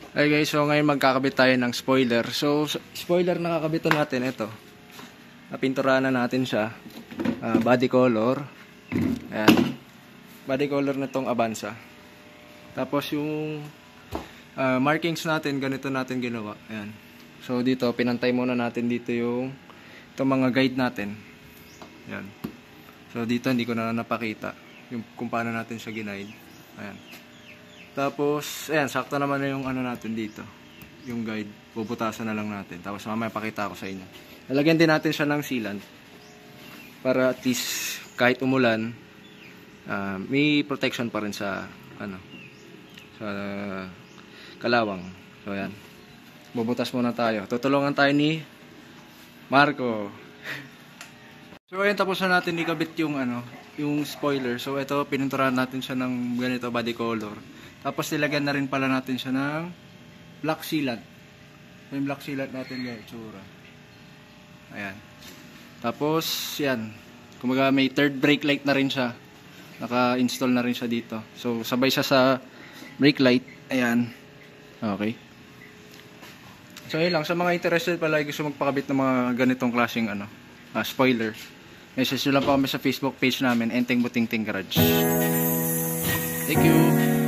Hey guys, so ngayon magkakabit tayo ng spoiler. So, spoiler na kakabitan natin, ito. Napinturahan na natin siya. Body color. Ayan. Body color na tong Avanza. Tapos yung markings natin, ganito natin ginawa. Ayan. So dito, pinantay muna natin dito yung itong mga guide natin. Ayan. So dito, hindi ko na napakita yung kung paano natin siya ginaid. Ayan. Tapos, ayan, sakto naman na yung ano natin dito. Yung guide, bubutasan na lang natin. Tapos mamaya pakita ko sa inyo. Lalagyan din natin siya ng sealant. Para at least, kahit umulan, may protection pa rin sa, sa kalawang. So, ayan. Bubutas muna tayo. Tutulungan tayo ni Marco. So, ayan, tapos na natin ikabit yung, yung spoiler. So, ito, pininturahan natin siya ng ganito, body color. Tapos nilagyan na rin pala natin siya ng black sealant. Yung black sealant natin guys, tsura. Ayan. Tapos, yan. Kumaga may third brake light na rin siya. Naka-install na rin siya dito. So, sabay siya sa brake light. Ayan. Okay. So, yun lang. Sa mga interested pala, gusto magpakabit ng mga ganitong klaseng spoiler. Message nyo lang po kami sa Facebook page namin, Enteng Butingting Garage. Thank you.